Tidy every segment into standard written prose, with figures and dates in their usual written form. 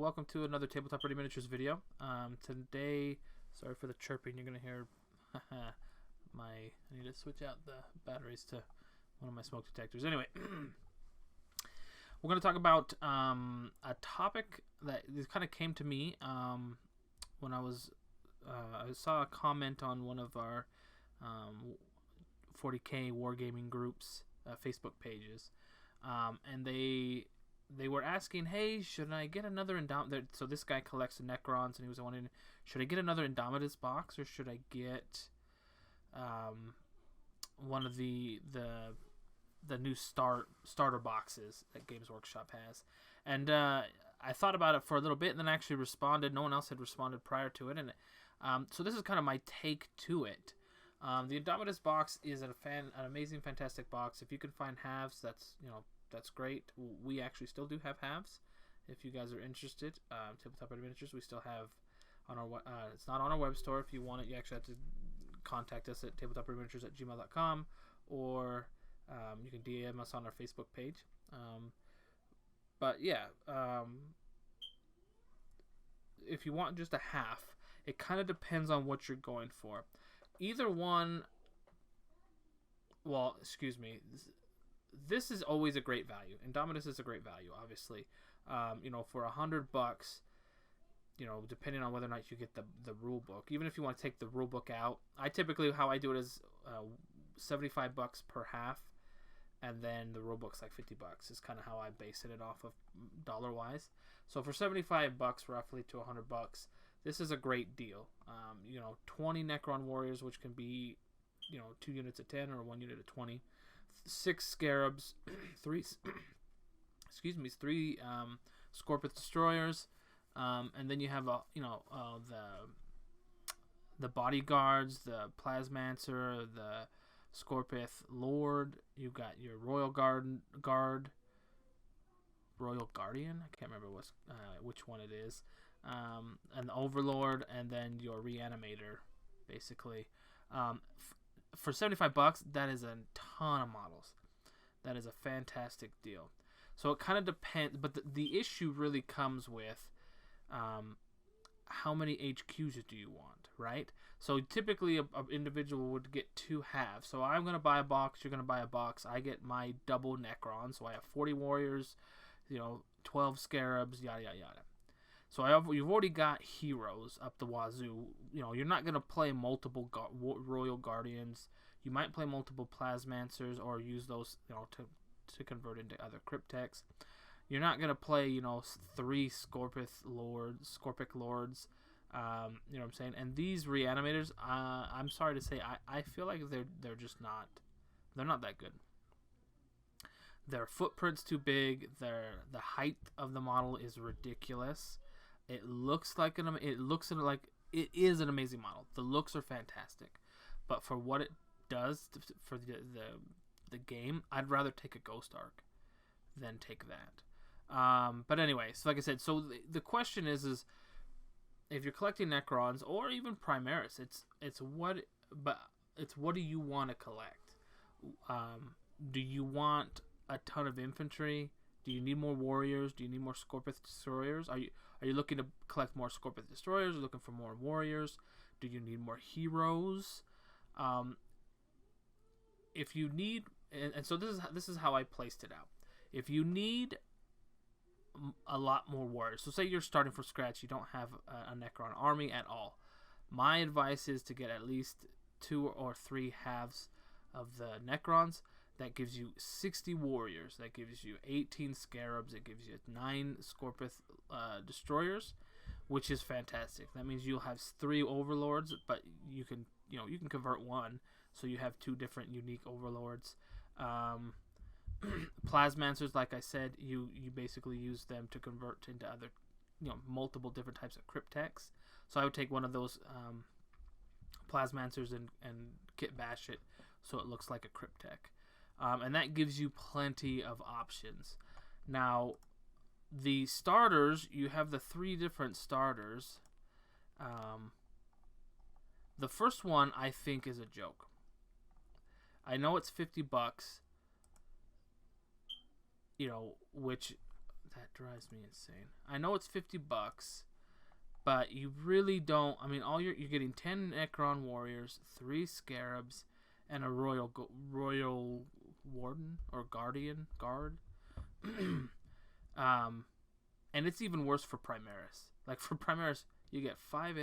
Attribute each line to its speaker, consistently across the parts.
Speaker 1: welcome to another Tabletop Ready Miniatures video. Today, sorry for the chirping, you're going to hear I need to switch out the batteries to one of my smoke detectors. Anyway, we're going to talk about a topic that kind of came to me when I saw a comment on one of our 40K wargaming groups Facebook pages, and they were asking, hey, should I get another Indomitus? So this guy collects the Necrons, and he was wondering, should I get another Indomitus box, or should I get one of the new starter boxes that Games Workshop has? And I thought about it for a little bit, and then I actually responded. No one else had responded prior to it, and so this is kind of my take to it. The Indomitus box is an amazing, fantastic box. If you can find halves, that's great. We actually still do have halves. If you guys are interested, Tabletop Ready Miniatures, we still have on our. It's not on our web store. If you want it, you actually have to contact us at tabletoprediminiatures@gmail.com, or you can DM us on our Facebook page. But yeah, if you want just a half, it kind of depends on what you're going for. Either one. Well, excuse me. This is always a great value. Indomitus is a great value, obviously. For $100, depending on whether or not you get the rule book. Even if you want to take the rule book out, how I do it is $75 per half, and then the rule book's like $50. Is kind of how I base it off of dollar wise. So for $75, roughly to $100, this is a great deal. 20 Necron warriors, which can be 2 units of 10 or 1 unit of 20. 6 scarabs, three Scorpith destroyers, and then you have the bodyguards, the plasmancer, the Scorpith lord. You got your royal guardian. I can't remember which one it is, and the overlord, and then your reanimator, basically. For $75, that is a ton of models. That is a fantastic deal. So it kind of depends, but the issue really comes with how many HQs do you want, right? So typically an individual would get 2 halves. So I'm going to buy a box, you're going to buy a box. I get my double Necron, so I have 40 warriors, 12 scarabs, yada, yada, yada. So you've already got heroes up the wazoo. You're not going to play multiple Royal Guardians. You might play multiple Plasmancers or use those to convert into other Cryptex. You're not going to play 3 Scorpith Lords. You know what I'm saying? And these Reanimators, I'm sorry to say, I feel like they're just not. They're not that good. Their footprint's too big. The height of the model is ridiculous. It looks like it is an amazing model. The looks are fantastic, but for what it does for the game, I'd rather take a Ghost Ark than take that. But anyway, so like I said, so the question is if you're collecting Necrons or even Primaris, it's what do you want to collect? Do you want a ton of infantry? Do you need more warriors? Do you need more Scorpith destroyers? Are you looking to collect more Scorpith destroyers? Are you looking for more warriors? Do you need more heroes? If you need, and so this is how I placed it out. If you need a lot more warriors, so say you're starting from scratch, you don't have a Necron army at all. My advice is to get at least 2 or 3 halves of the Necrons. That gives you 60 warriors. That gives you 18 scarabs. It gives you 9 Scorpith destroyers, which is fantastic. That means you'll have 3 overlords, but you can convert 1, so you have 2 different unique overlords. Plasmancers, like I said, you basically use them to convert into other, multiple different types of Cryptex. So I would take one of those Plasmancers and kit bash it so it looks like a Cryptek. And that gives you plenty of options. Now, the starters, you have the 3 different starters. The first one, I think, is a joke. I know it's $50, which That drives me insane. I know it's $50, but you really don't. I mean, you're getting 10 Necron warriors, 3 scarabs, and a royal warden or guard. And it's even worse for Primaris. Like for Primaris, you get 5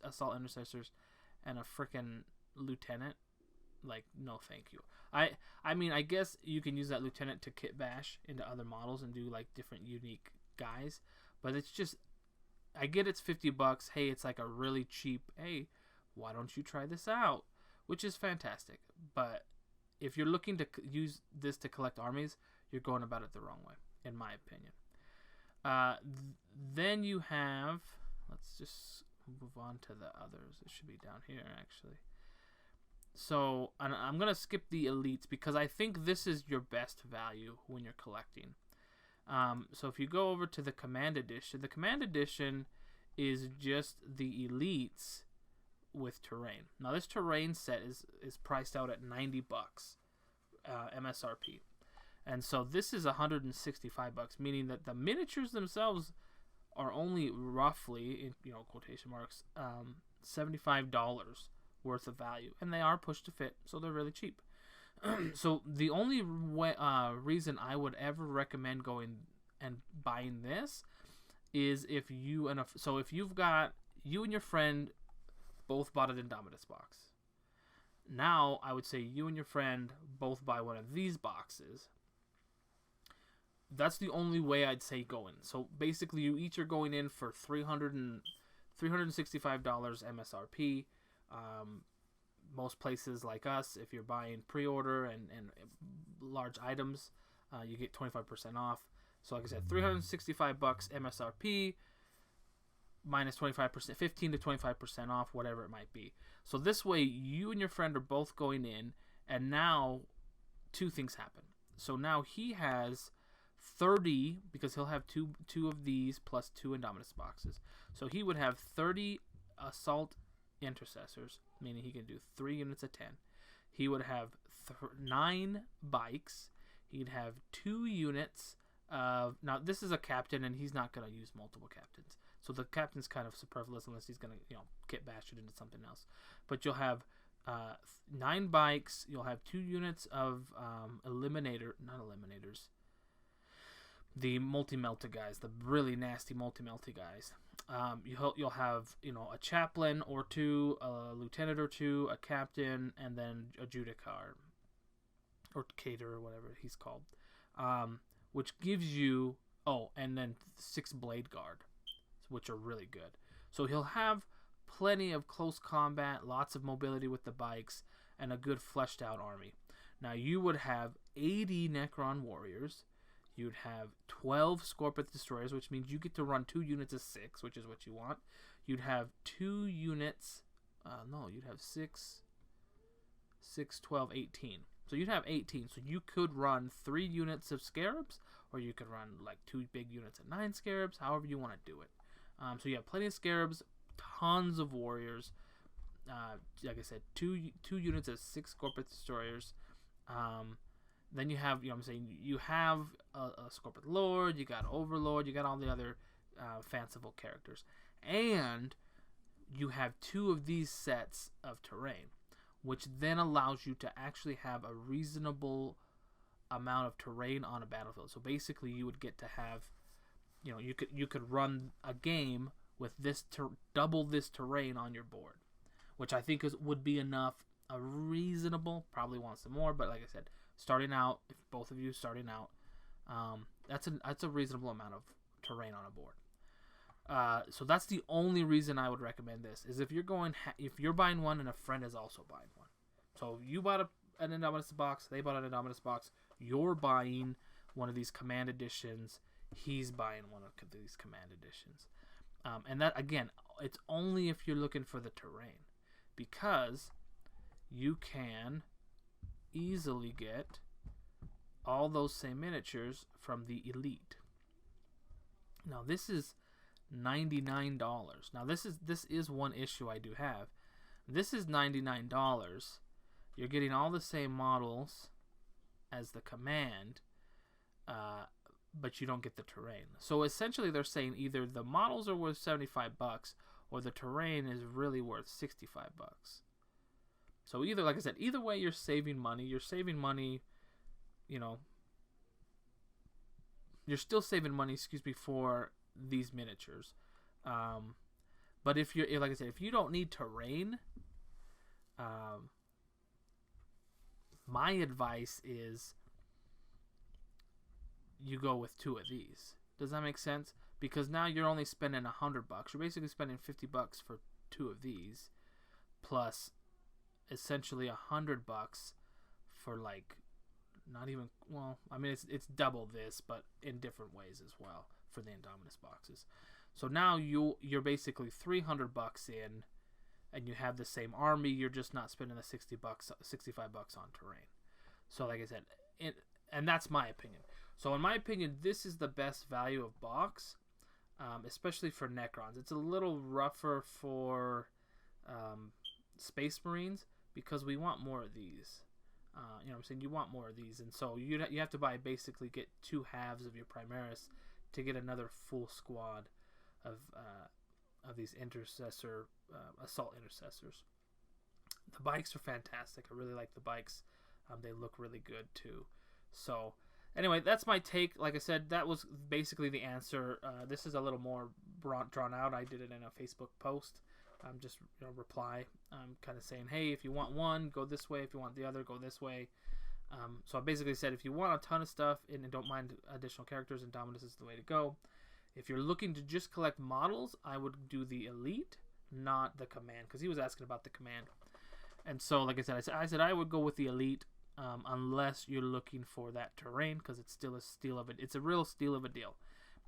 Speaker 1: assault intercessors and a freaking lieutenant. Like, no, thank you. I mean, I guess you can use that lieutenant to kit bash into other models and do like different unique guys, but it's just, I get it's $50. Hey, it's like a really cheap. Hey, why don't you try this out? Which is fantastic. But if you're looking to use this to collect armies, you're going about it the wrong way, in my opinion. Then you have, let's just move on to the others. It should be down here actually. So I'm going to skip the elites because I think this is your best value when you're collecting. So if you go over to the Command Edition is just the elites with terrain. Now this terrain set is priced out at $90 MSRP. And so this is $165, meaning that the miniatures themselves are only roughly, in quotation marks, $75 worth of value, and they are pushed to fit, so they're really cheap. So the only reason I would ever recommend going and buying this is if you've got you and your friend both bought an Indomitus box. Now I would say you and your friend both buy one of these boxes. That's the only way I'd say go in. So basically, you each are going in for $365 MSRP. Most places like us, if you're buying pre-order and large items, you get 25% off. So like I said, $365 MSRP minus 25%, 15 to 25% off, whatever it might be. So this way, you and your friend are both going in, and now 2 things happen. So now he has 30, because he'll have two of these plus 2 Indomitus boxes. So he would have 30 assault intercessors, meaning he can do 3 units of 10. He would have 9 bikes. He'd have 2 units of, now this is a captain, and he's not going to use multiple captains. So the captain's kind of superfluous unless he's going to, kit bash it into something else. But you'll have 9 bikes. You'll have 2 units of the multi-melta guys, the really nasty multi-melta guys. You'll have a chaplain or 2, a lieutenant or 2, a captain, and then a judicar or caterer, or whatever he's called, which gives you and then 6 blade guard, which are really good. So he'll have plenty of close combat, lots of mobility with the bikes, and a good fleshed out army. Now you would have 80 Necron warriors. You'd have 12 Scorpith destroyers, which means you get to run 2 units of 6, which is what you want. You'd have 2 units. You'd have 6, 12, 18. So you'd have 18. So you could run 3 units of scarabs, or you could run like 2 big units of 9 scarabs, however you want to do it. So you have plenty of scarabs, tons of warriors. Like I said, 2 units of 6 Scorpith destroyers. Then you have, you have a Scorpith Lord, you got Overlord, you got all the other fanciful characters. And you have 2 of these sets of terrain, which then allows you to actually have a reasonable amount of terrain on a battlefield. So basically, you would get to have, you could run a game with this double this terrain on your board, which I think would be enough. A reasonable, probably want some more, but like I said, starting out, if both of you starting out, that's a reasonable amount of terrain on a board. So that's the only reason I would recommend this, is if you're buying one and a friend is also buying one. So you bought an Indomitus box, they bought an Indomitus box, you're buying one of these Command Editions, he's buying one of these Command Editions. And that, again, it's only if you're looking for the terrain, because you can easily get all those same miniatures from the Elite. Now this is $99. Now this is one issue I do have. This is $99. You're getting all the same models as the Command, but you don't get the terrain. So essentially they're saying either the models are worth $75 or the terrain is really worth $65. So either, like I said, either way you're saving money. You're saving money, you know, you're still saving money, for these miniatures. But if you're, like I said, if you don't need terrain, my advice is you go with 2 of these. Does that make sense? Because now you're only spending $100. You're basically spending $50 for 2 of these, plus essentially $100 for, like, not even, well, I mean, it's double this, but in different ways as well for the Indominus boxes. So now you're basically $300 in, and you have the same army. You're just not spending the $65 on terrain. So like I said, and that's my opinion. So in my opinion, this is the best value of box, especially for Necrons. It's a little rougher for Space Marines because we want more of these. You know what I'm saying? You want more of these, and so you have to get 2 halves of your Primaris to get another full squad of these assault intercessors. The bikes are fantastic. I really like the bikes. They look really good too. So anyway, that's my take. Like I said, that was basically the answer. This is a little more drawn out. I did it in a Facebook post. Just reply. Kind of saying, hey, if you want one, go this way. If you want the other, go this way. So I basically said, if you want a ton of stuff and don't mind additional characters, Indominus is the way to go. If you're looking to just collect models, I would do the Elite, not the Command, because he was asking about the Command. And so, like I said I would go with the Elite, unless you're looking for that terrain, because it's still a steal of it. It's a real steal of a deal.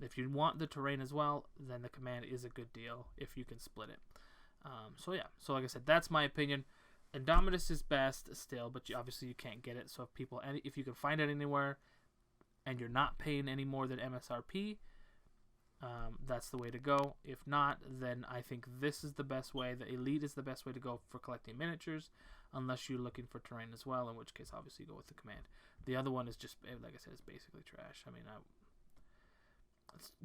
Speaker 1: If you want the terrain as well, then the Command is a good deal if you can split it. So yeah, so like I said, that's my opinion. Indominus is best still, but obviously you can't get it. So if you can find it anywhere, and you're not paying any more than MSRP, that's the way to go. If not, then I think this is the best way. The Elite is the best way to go for collecting miniatures, unless you're looking for terrain as well, in which case obviously you go with the Command. The other one is just, like I said, it's basically trash. I mean,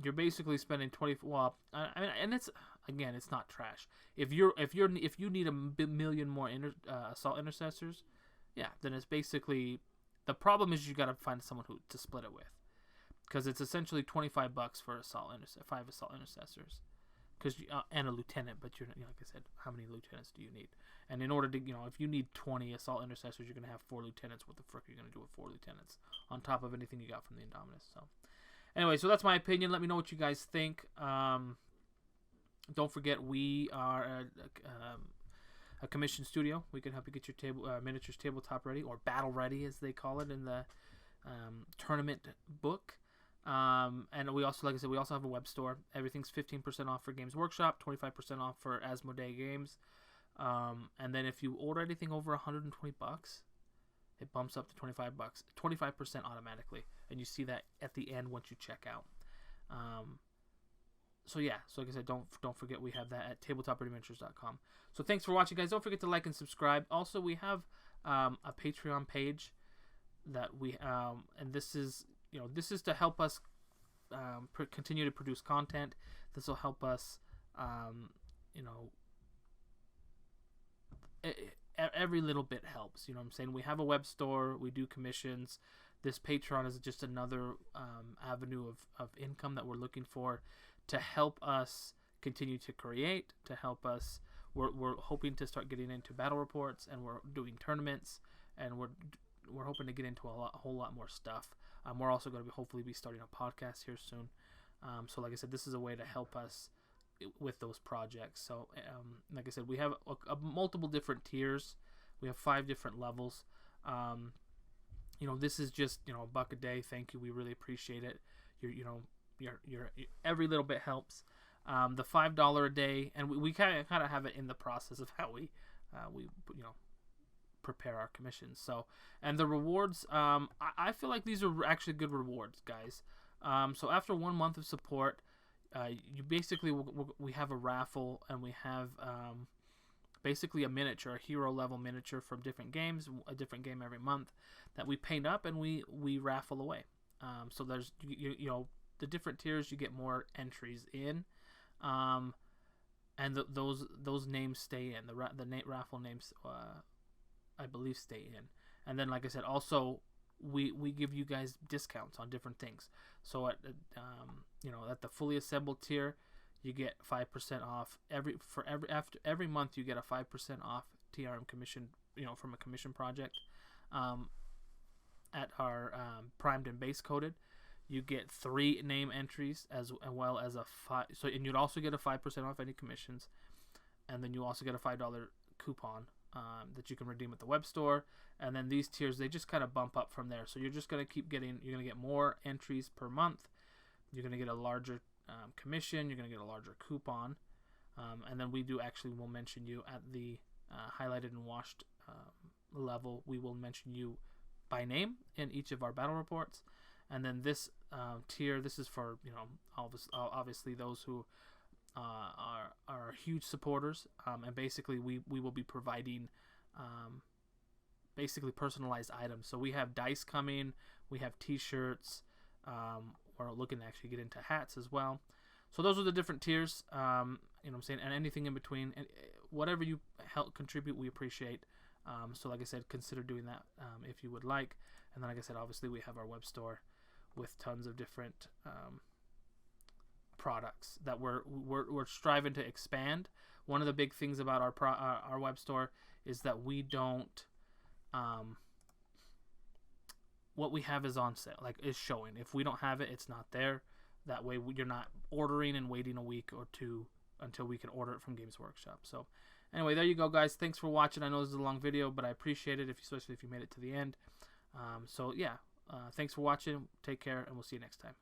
Speaker 1: you're basically spending 20. Well, I mean, and it's not trash. If you need a million more assault intercessors, yeah, then it's basically, the problem is you got to find someone to split it with, because it's essentially $25 for 5 assault intercessors, and a lieutenant. But like I said, how many lieutenants do you need? And in order to, if you need 20 assault intercessors, you're gonna have 4 lieutenants. What the frick are you gonna do with 4 lieutenants on top of anything you got from the Indominus? So. Anyway, so that's my opinion. Let me know what you guys think. Don't forget, we are a commissioned studio. We can help you get your miniatures tabletop ready, or battle ready, as they call it in the tournament book. And we also, like I said, we also have a web store. Everything's 15% off for Games Workshop, 25% off for Asmodee Games. And then if you order anything over $120, it bumps up to $25, 25% automatically, and you see that at the end once you check out. So yeah, so like I said, don't forget we have that at tabletopminiatures.com. So thanks for watching, guys. Don't forget to like and subscribe. Also, we have a Patreon page that we and this is to help us continue to produce content. This will help us every little bit helps. You know what I'm saying? We have a web store. We do commissions. This Patreon is just another avenue of income that we're looking for to help us continue to create, to help us. We're hoping to start getting into battle reports, and we're doing tournaments, and we're hoping to get into a whole lot more stuff. We're also going to hopefully be starting a podcast here soon. So like I said, this is a way to help us with those projects. So like I said, we have multiple different tiers. We have 5 different levels. This is just $1 a day. Thank you, we really appreciate it. Your every little bit helps. The $5 a day, and we kind of have it in the process of how we prepare our commissions. So, and the rewards, I feel like these are actually good rewards, guys. So after 1 month of support, you basically, we have a raffle, and we have basically a miniature, a hero level miniature from different games, a different game every month that we paint up and we raffle away. So there's you know the different tiers, you get more entries in, and those names stay in. The raffle names, I believe, stay in. And then, like I said, also we give you guys discounts on different things. So at at the fully assembled tier, you get 5% off after every month. You get a 5% off TRM commission, from a commission project. At our primed and base coated, you get 3 name entries as well as a 5. So, and you'd also get a 5% off any commissions, and then you also get a $5 coupon that you can redeem at the web store. And then these tiers, they just kind of bump up from there. So you're just going to keep getting, you're going to get more entries per month. You're going to get a larger commission. You're going to get a larger coupon. And then we'll mention you at the highlighted and washed level. We will mention you by name in each of our battle reports. And then this tier, this is for, obviously those who are huge supporters. And basically we will be providing basically personalized items. So we have dice coming, we have t-shirts, we're looking to actually get into hats as well. So those are the different tiers, and anything in between, and whatever you help contribute, we appreciate. So like I said, consider doing that if you would like. And then, like I said, obviously we have our web store with tons of different products that we're striving to expand. One of the big things about our web store is that we don't what we have is on sale, is showing. If we don't have it, it's not there. That way you're not ordering and waiting a week or two until we can order it from Games Workshop. So anyway, there you go, guys. Thanks for watching. I know this is a long video, but I appreciate it, especially if you made it to the end. So yeah, thanks for watching. Take care, and we'll see you next time.